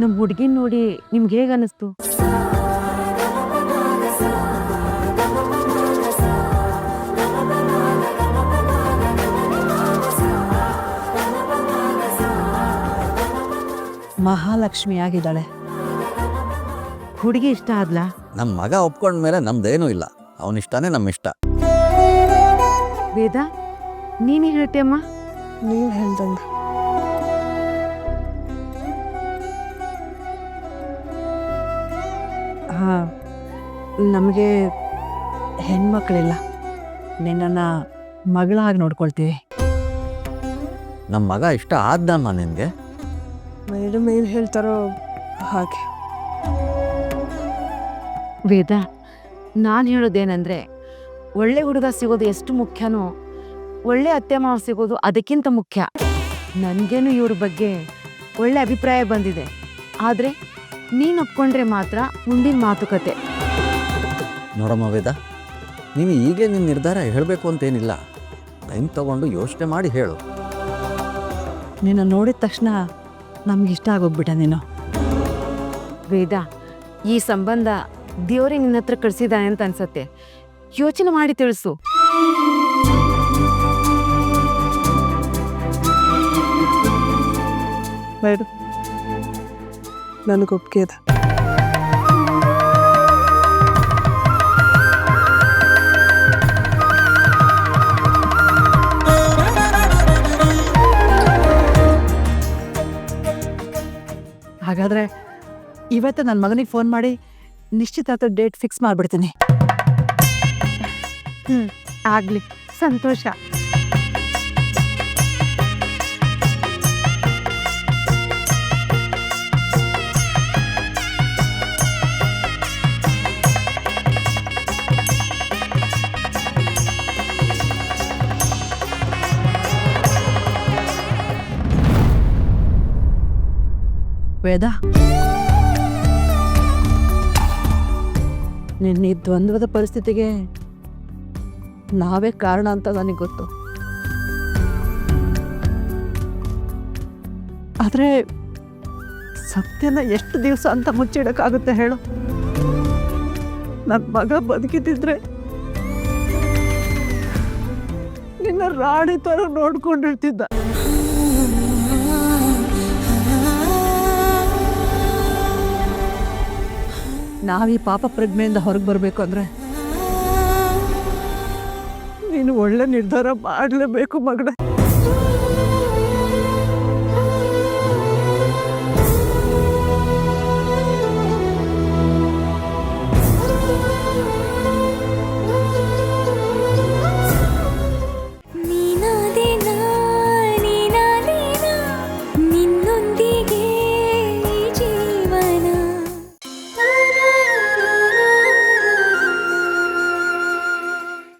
ನಮ್ಮ ಹುಡುಗಿನ ನೋಡಿ ನಿಮ್ಗೆ ಹೇಗೆ ಅನ್ನಿಸ್ತು? ಮಹಾಲಕ್ಷ್ಮಿ ಆಗಿದ್ದಾಳೆ. ಹುಡುಗಿ ಇಷ್ಟ ಆದ್ಲಾ? ನಮ್ಮ ಮಗ ಒಪ್ಕೊಂಡ್ಮೇಲೆ ನಮ್ದೇನೂ ಇಲ್ಲ, ಅವನಿಷ್ಟನೇ ನಮ್ಮಿಷ್ಟ. ವೇದ, ನೀನೇ ಹೇಳ್ತೆ ಅಮ್ಮ. ನೀನು ಹೇಳ್ದಂಗೆ. ಹಾಂ, ನಮಗೆ ಹೆಣ್ಮಕ್ಳಿಲ್ಲ. ನಿನ್ನನ್ನು ಮಗಳಾಗಿ ನೋಡ್ಕೊಳ್ತೀವಿ. ನಮ್ಮ ಮಗ ಇಷ್ಟ ಆದ್ದಮ್ಮ ನಿನಗೆ? ಮೇಡಮ್ ಏನು ಹೇಳ್ತಾರೋ ಹಾಗೆ. ವೇದ, ನಾನು ಹೇಳೋದೇನೆಂದರೆ, ಒಳ್ಳೆ ಹುಡುಗ ಸಿಗೋದು ಎಷ್ಟು ಮುಖ್ಯನೋ ಒಳ್ಳೆ ಅತ್ತೆ ಮಾವ ಸಿಗೋದು ಅದಕ್ಕಿಂತ ಮುಖ್ಯ. ನನಗೇನು ಇವ್ರ ಬಗ್ಗೆ ಒಳ್ಳೆ ಅಭಿಪ್ರಾಯ ಬಂದಿದೆ. ಆದರೆ ನೀನು ಒಪ್ಕೊಂಡ್ರೆ ಮಾತ್ರ ಮುಂದಿನ ಮಾತುಕತೆ. ನೋಡಮ್ಮ ವೇದ, ನೀನು ಈಗಲೇ ನಿನ್ನ ನಿರ್ಧಾರ ಹೇಳಬೇಕು ಅಂತೇನಿಲ್ಲ. ಟೈಮ್ ತಗೊಂಡು ಯೋಚನೆ ಮಾಡಿ ಹೇಳು. ನಿನ್ನ ನೋಡಿದ ತಕ್ಷಣ ನಮಗಿಷ್ಟ ಆಗೋಗ್ಬಿಟ್ಟ ನೀನು. ವೇದ, ಈ ಸಂಬಂಧ ದೇವರೇ ನಿನ್ನ ಹತ್ರ ಕಳಿಸಿದ್ದಾನೆ ಅಂತ ಅನ್ಸತ್ತೆ. ಯೋಚನೆ ಮಾಡಿ ತಿಳಿಸು. ಮೇಡಮ್, ನನಗೊಪ್ಪಿಗೆ ಇದೆ. ಹಾಗಾದರೆ ಇವತ್ತು ನನ್ನ ಮಗನಿಗೆ ಫೋನ್ ಮಾಡಿ ನಿಶ್ಚಿತಾರ್ಥ ಡೇಟ್ ಫಿಕ್ಸ್ ಮಾಡಿಬಿಡ್ತೀನಿ. ಆಗ್ಲಿ, ಸಂತೋಷ. ವೇದ, ನಿನ್ನ ಈ ದ್ವಂದ್ವದ ಪರಿಸ್ಥಿತಿಗೆ ನಾವೇ ಕಾರಣ ಅಂತ ನನಗೆ ಗೊತ್ತು. ಆದರೆ ಸತ್ಯನ ಎಷ್ಟು ದಿವಸ ಅಂತ ಮುಚ್ಚಿಡಕ್ಕಾಗುತ್ತೆ ಹೇಳು? ನನ್ನ ಮಗ ಬದುಕಿದ್ದಿದ್ರೆ ನಿನ್ನ ರಾಣಿ ಥರ ನೋಡ್ಕೊಂಡಿರ್ತಿದ್ದ. ನಾವೀ ಪಾಪ ಪ್ರಜ್ಞೆಯಿಂದ ಹೊರಗೆ ಬರಬೇಕು ಅಂದರೆ ನೀನು ಒಳ್ಳೆ ನಿರ್ಧಾರ ಮಾಡಲೇಬೇಕು ಮಗಳೇ.